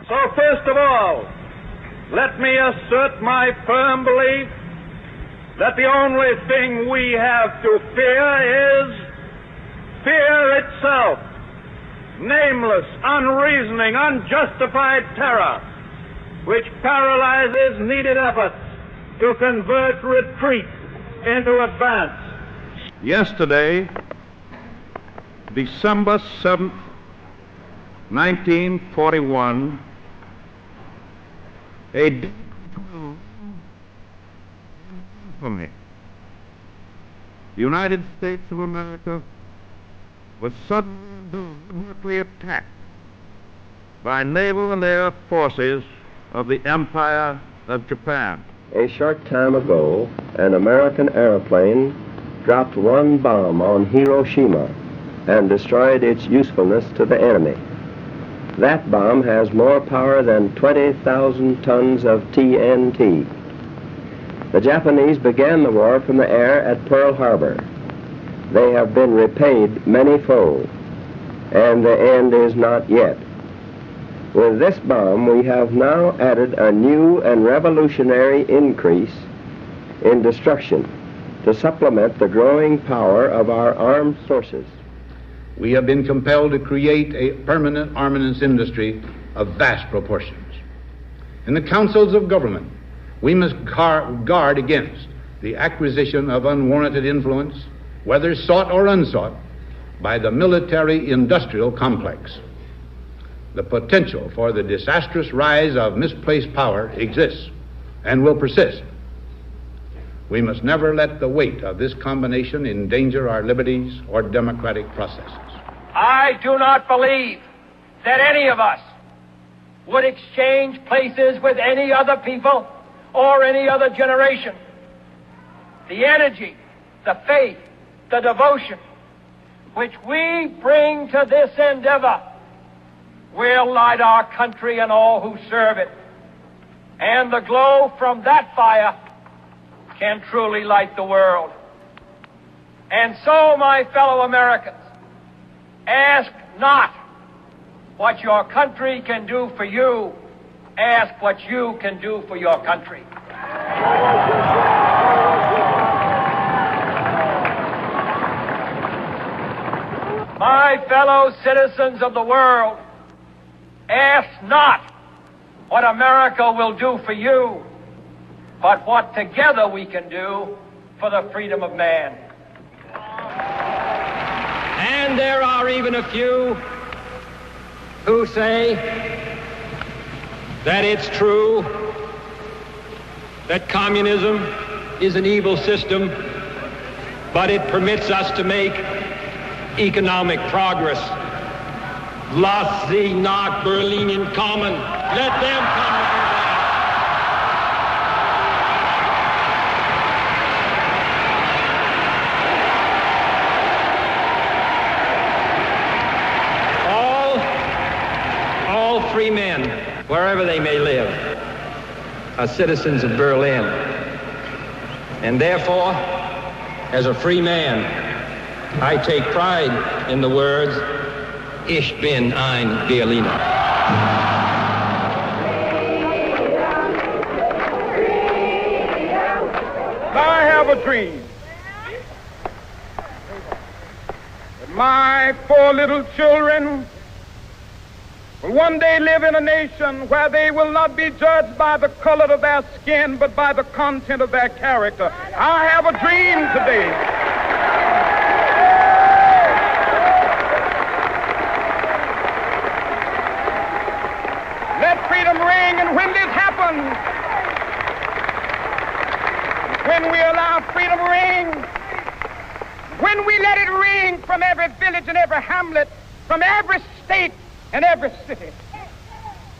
So first of all, let me assert my firm belief that the only thing we have to fear is fear itself. Nameless, unreasoning, unjustified terror, which paralyzes needed efforts to convert retreat into advance. Yesterday, December 7th, 1941, a day for me. The United States of America was suddenly attacked by naval and air forces of the Empire of Japan. A short time ago, an American airplane dropped one bomb on Hiroshima and destroyed its usefulness to the enemy. That bomb has more power than 20,000 tons of TNT. The Japanese began the war from the air at Pearl Harbor. They have been repaid many-fold, and the end is not yet. With this bomb, we have now added a new and revolutionary increase in destruction to supplement the growing power of our armed forces. We have been compelled to create a permanent armaments industry of vast proportions. In the councils of government, we must guard against the acquisition of unwarranted influence, whether sought or unsought, by the military-industrial complex. The potential for the disastrous rise of misplaced power exists and will persist. We must never let the weight of this combination endanger our liberties or democratic processes. I do not believe that any of us would exchange places with any other people or any other generation. The energy, the faith, the devotion which we bring to this endeavor will light our country and all who serve it. And the glow from that fire can truly light the world. And so, my fellow Americans, ask not what your country can do for you. Ask what you can do for your country. My fellow citizens of the world, ask not what America will do for you, but what together we can do for the freedom of man. And there are even a few who say that it's true that communism is an evil system, but it permits us to make economic progress. Lass sie nach Berlin kommen. Let them come to Berlin. All free men, wherever they may live, are citizens of Berlin. And therefore, as a free man, I take pride in the words, Ich bin ein Berliner. I have a dream that my 4 little children will one day live in a nation where they will not be judged by the color of their skin, but by the content of their character. I have a dream today. Let freedom ring, and when this happens, when we allow freedom to ring, when we let it ring from every village and every hamlet, from every state and every city,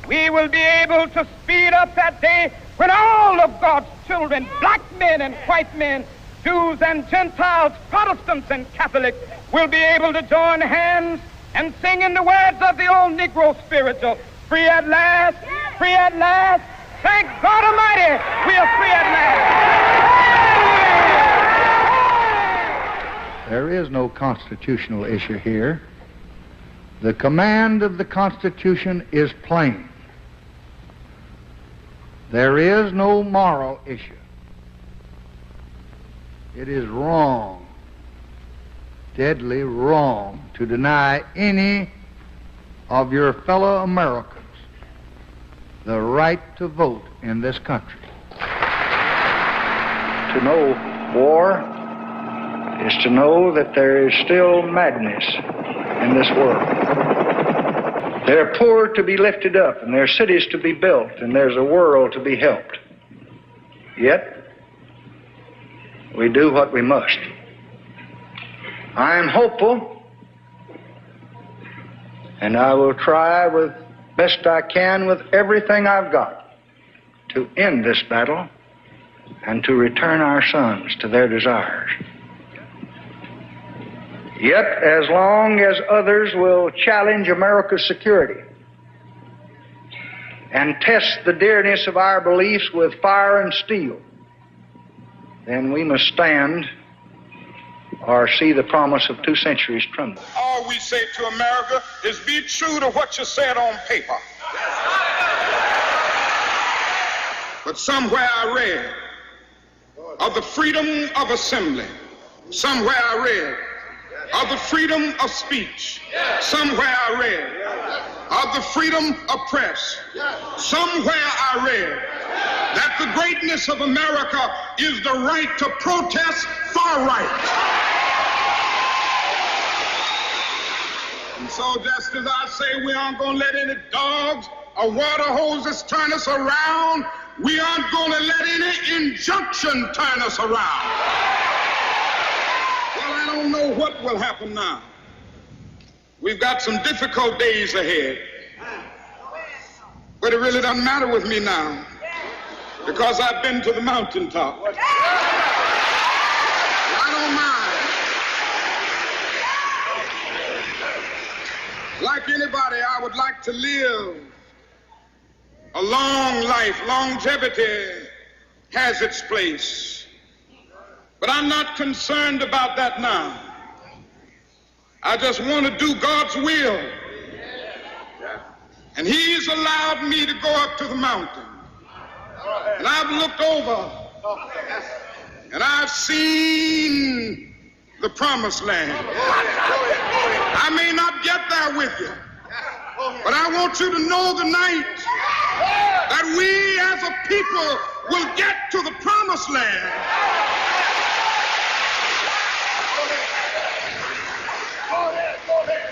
we will be able to speed up that day when all of God's children, black men and white men, Jews and Gentiles, Protestants and Catholics, will be able to join hands and sing in the words of the old Negro spiritual, free at last, free at last, thank God Almighty, we are free at last. There is no constitutional issue here. The command of the Constitution is plain. There is no moral issue. It is wrong, deadly wrong, to deny any of your fellow Americans the right to vote in this country. To know war is to know that there is still madness in this world. There are poor to be lifted up, and there are cities to be built, and there's a world to be helped. Yet, we do what we must. I am hopeful, and I will try with best I can with everything I've got to end this battle and to return our sons to their desires. Yet, as long as others will challenge America's security and test the dearness of our beliefs with fire and steel, then we must stand or see the promise of 2 centuries crumble. All we say to America is be true to what you said on paper. But somewhere I read of the freedom of assembly. Somewhere I read of the freedom of speech. Somewhere I read of the freedom of press. Somewhere I read that the greatness of America is the right to protest far right. And so just as I say we aren't going to let any dogs or water hoses turn us around, we aren't going to let any injunction turn us around. Well, I don't know what will happen now. We've got some difficult days ahead. But it really doesn't matter with me now, because I've been to the mountaintop. I don't mind. Like anybody, I would like to live a long life. Longevity has its place. But I'm not concerned about that now. I just want to do God's will. And He's allowed me to go up to the mountain. And I've looked over and I've seen the promised land. I may not get there with you, but I want you to know tonight that we as a people will get to the promised land.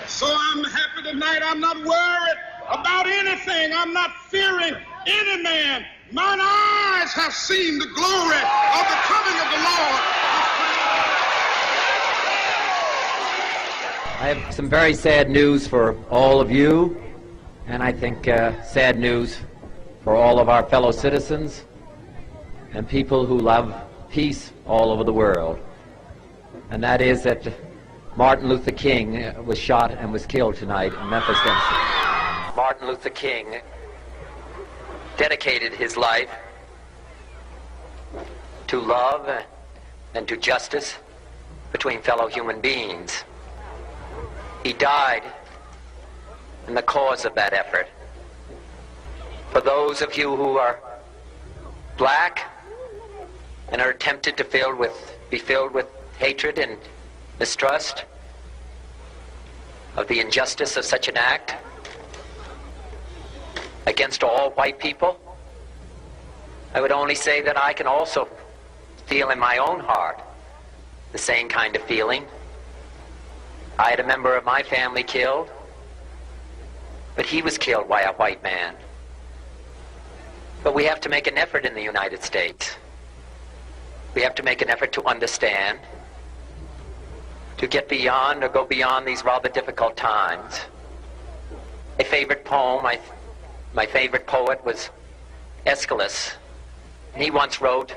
So I'm happy tonight. I'm not worried about anything. I'm not fearing any man. Mine eyes have seen the glory of the coming of the Lord. I have some very sad news for all of you, and I think sad news for all of our fellow citizens and people who love peace all over the world. And that is that Martin Luther King was shot and was killed tonight in Memphis, Tennessee. Martin Luther King dedicated his life to love and to justice between fellow human beings. He died in the cause of that effort. For those of you who are black and are tempted to be filled with hatred and mistrust of the injustice of such an act against all white people, I would only say that I can also feel in my own heart the same kind of feeling. I had a member of my family killed, but he was killed by a white man. But we have to make an effort in the United States. We have to make an effort to understand, to get beyond or go beyond these rather difficult times. A favorite poem, my favorite poet was Aeschylus, and he once wrote,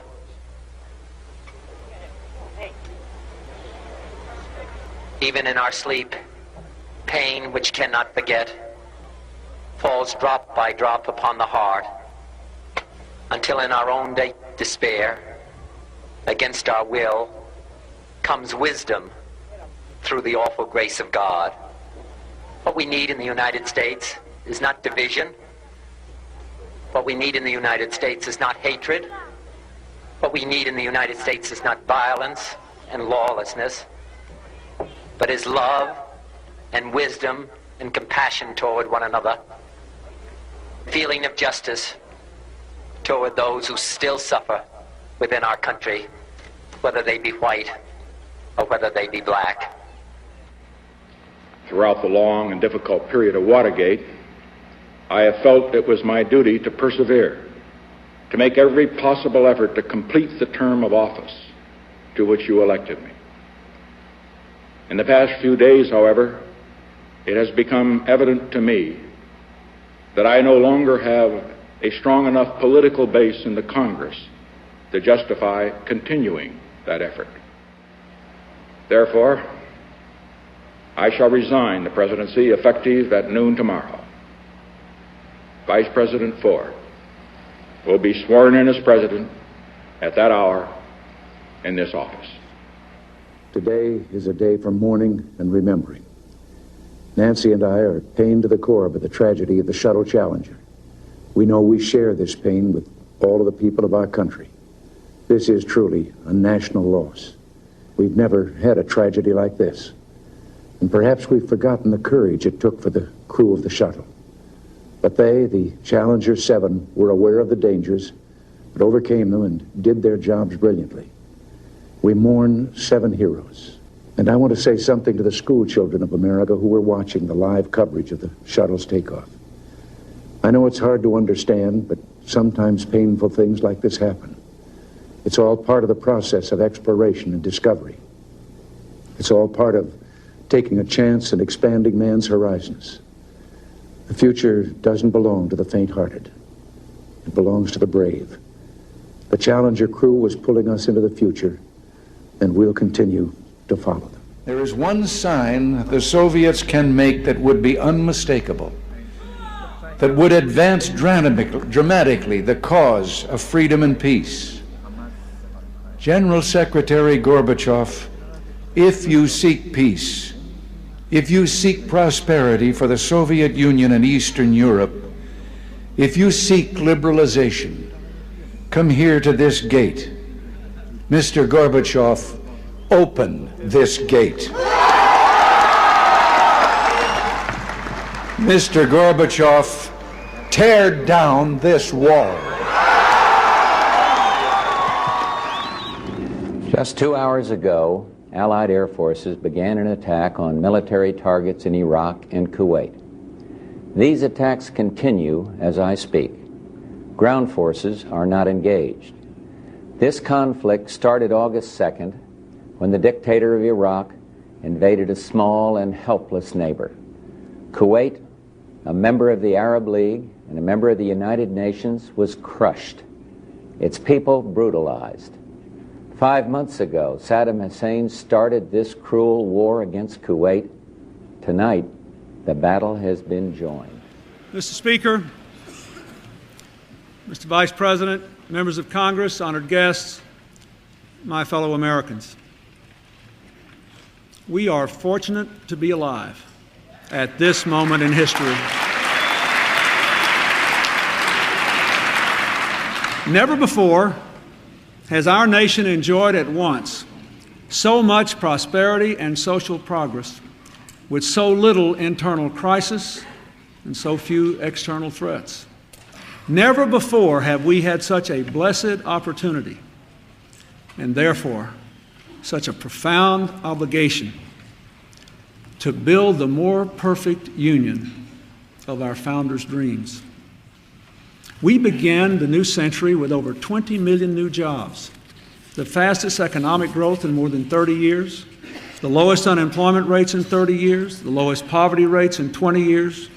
"Even in our sleep, pain which cannot forget falls drop by drop upon the heart, until in our own despair, against our will, comes wisdom through the awful grace of God." What we need in the United States is not division. What we need in the United States is not hatred. What we need in the United States is not violence and lawlessness, but is love and wisdom and compassion toward one another, feeling of justice toward those who still suffer within our country, whether they be white or whether they be black. Throughout the long and difficult period of Watergate, I have felt it was my duty to persevere, to make every possible effort to complete the term of office to which you elected me. In the past few days, however, it has become evident to me that I no longer have a strong enough political base in the Congress to justify continuing that effort. Therefore, I shall resign the presidency effective at noon tomorrow. Vice President Ford will be sworn in as president at that hour in this office. Today is a day for mourning and remembering. Nancy and I are pained to the core by the tragedy of the Shuttle Challenger. We know we share this pain with all of the people of our country. This is truly a national loss. We've never had a tragedy like this. And perhaps we've forgotten the courage it took for the crew of the shuttle. But they, the Challenger 7, were aware of the dangers, but overcame them and did their jobs brilliantly. We mourn 7 heroes. And I want to say something to the school children of America who were watching the live coverage of the shuttle's takeoff. I know it's hard to understand, but sometimes painful things like this happen. It's all part of the process of exploration and discovery. It's all part of taking a chance and expanding man's horizons. The future doesn't belong to the faint-hearted. It belongs to the brave. The Challenger crew was pulling us into the future, and we'll continue to follow them. There is one sign the Soviets can make that would be unmistakable, that would advance dramatically the cause of freedom and peace. General Secretary Gorbachev, if you seek peace, if you seek prosperity for the Soviet Union and Eastern Europe, if you seek liberalization, come here to this gate. Mr. Gorbachev, open this gate. Mr. Gorbachev, tear down this wall. Just 2 hours ago, Allied air forces began an attack on military targets in Iraq and Kuwait. These attacks continue as I speak. Ground forces are not engaged. This conflict started August 2nd when the dictator of Iraq invaded a small and helpless neighbor. Kuwait, a member of the Arab League and a member of the United Nations, was crushed. Its people brutalized. 5 months ago, Saddam Hussein started this cruel war against Kuwait. Tonight, the battle has been joined. Mr. Speaker, Mr. Vice President, members of Congress, honored guests, my fellow Americans. We are fortunate to be alive at this moment in history. Never before has our nation enjoyed at once so much prosperity and social progress with so little internal crisis and so few external threats. Never before have we had such a blessed opportunity and therefore such a profound obligation to build the more perfect union of our founders' dreams. We began the new century with over 20 million new jobs, the fastest economic growth in more than 30 years, the lowest unemployment rates in 30 years, the lowest poverty rates in 20 years,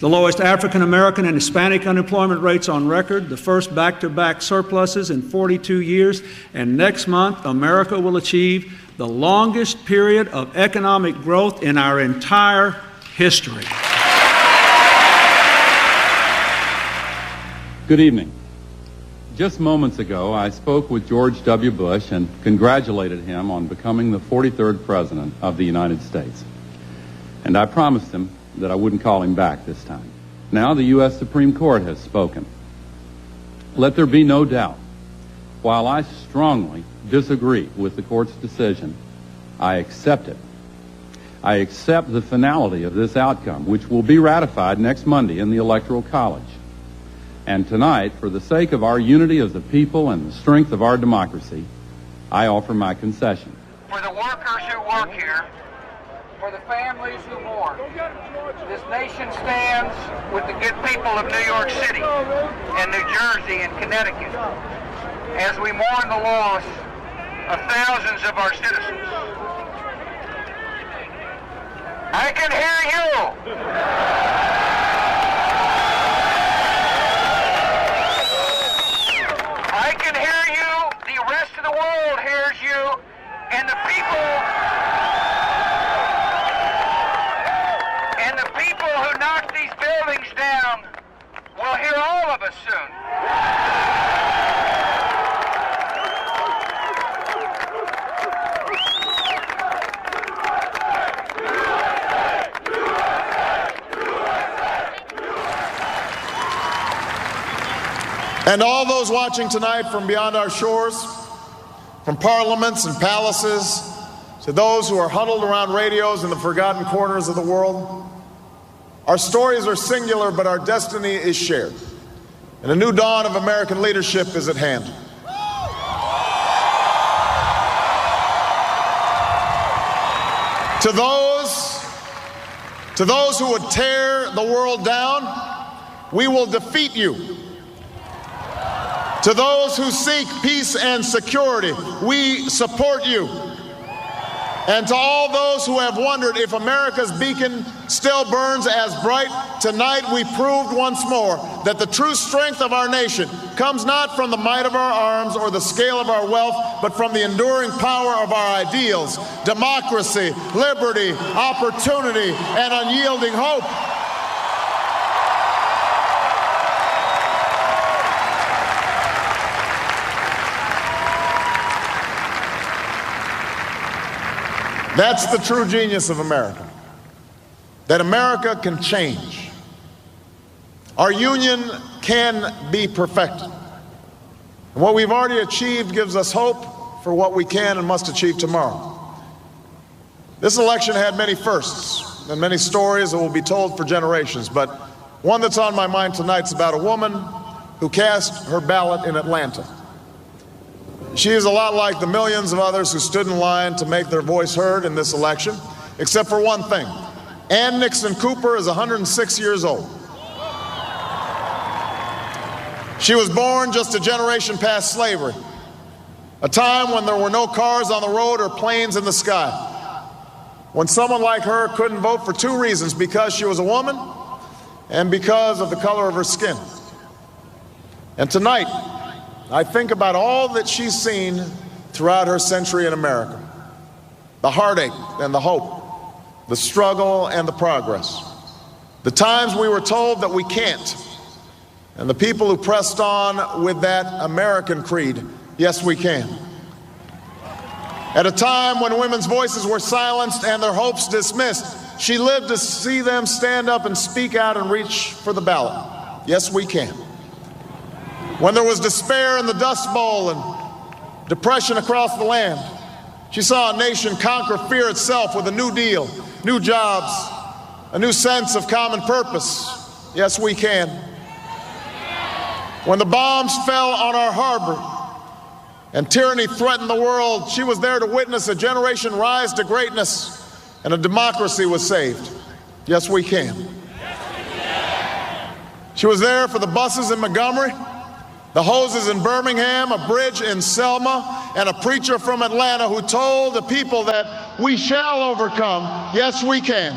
the lowest African American and Hispanic unemployment rates on record, the first back-to-back surpluses in 42 years, and next month America will achieve the longest period of economic growth in our entire history. Good evening. Just moments ago, I spoke with George W. Bush and congratulated him on becoming the 43rd President of the United States. And I promised him that I wouldn't call him back this time. Now the U.S. Supreme Court has spoken, Let there be no doubt. While I strongly disagree with the court's decision, I accept it. I accept the finality of this outcome, which will be ratified next Monday in the Electoral College. And tonight, for the sake of our unity as a people and the strength of our democracy, I offer my concession. For the workers who work here, for the families who mourn, this nation stands with the good people of New York City and New Jersey and Connecticut as we mourn the loss of thousands of our citizens. I can hear you. I can hear you. The rest of the world hears you. And the people who knocked these buildings down will hear all of us soon. And all those watching tonight from beyond our shores, from parliaments and palaces, to those who are huddled around radios in the forgotten corners of the world, our stories are singular, but our destiny is shared. And a new dawn of American leadership is at hand. To those who would tear the world down, we will defeat you. To those who seek peace and security, we support you. And to all those who have wondered if America's beacon still burns as bright, tonight we proved once more that the true strength of our nation comes not from the might of our arms or the scale of our wealth, but from the enduring power of our ideals: democracy, liberty, opportunity, and unyielding hope. That's the true genius of America, that America can change. Our union can be perfected. And what we've already achieved gives us hope for what we can and must achieve tomorrow. This election had many firsts and many stories that will be told for generations, but one that's on my mind tonight is about a woman who cast her ballot in Atlanta. She is a lot like the millions of others who stood in line to make their voice heard in this election, except for one thing. Ann Nixon Cooper is 106 years old. She was born just a generation past slavery, a time when there were no cars on the road or planes in the sky, when someone like her couldn't vote for two reasons: because she was a woman and because of the color of her skin. And tonight, I think about all that she's seen throughout her century in America: the heartache and the hope, the struggle and the progress, the times we were told that we can't, and the people who pressed on with that American creed: yes, we can. At a time when women's voices were silenced and their hopes dismissed, she lived to see them stand up and speak out and reach for the ballot: yes, we can. When there was despair in the Dust Bowl and depression across the land, she saw a nation conquer fear itself with a New Deal, new jobs, a new sense of common purpose: yes, we can. When the bombs fell on our harbor and tyranny threatened the world, she was there to witness a generation rise to greatness and a democracy was saved: yes, we can. She was there for the buses in Montgomery, the hoses in Birmingham, a bridge in Selma, and a preacher from Atlanta who told the people that we shall overcome: yes, we can.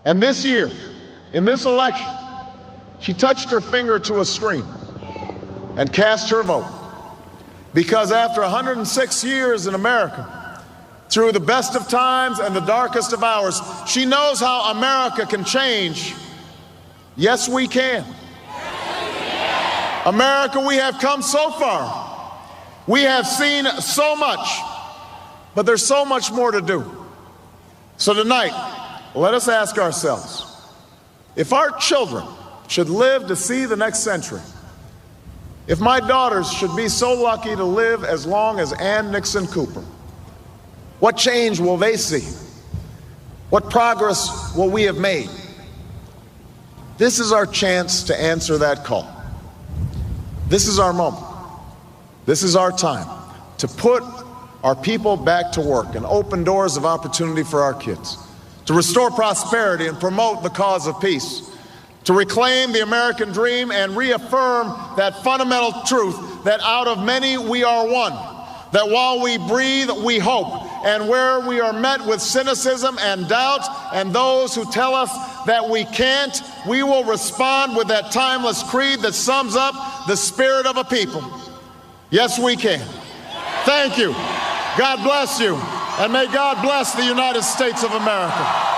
And this year, in this election, she touched her finger to a screen and cast her vote. Because after 106 years in America, through the best of times and the darkest of hours, she knows how America can change. Yes, we can. America, we have come so far. We have seen so much, but there's so much more to do. So tonight, let us ask ourselves, if our children should live to see the next century, if my daughters should be so lucky to live as long as Ann Nixon Cooper, what change will they see? What progress will we have made? This is our chance to answer that call. This is our moment. This is our time to put our people back to work and open doors of opportunity for our kids, to restore prosperity and promote the cause of peace, to reclaim the American dream and reaffirm that fundamental truth that out of many we are one, that while we breathe, we hope, and where we are met with cynicism and doubt and those who tell us that we can't, we will respond with that timeless creed that sums up the spirit of a people. Yes, we can. Thank you. God bless you, and may God bless the United States of America.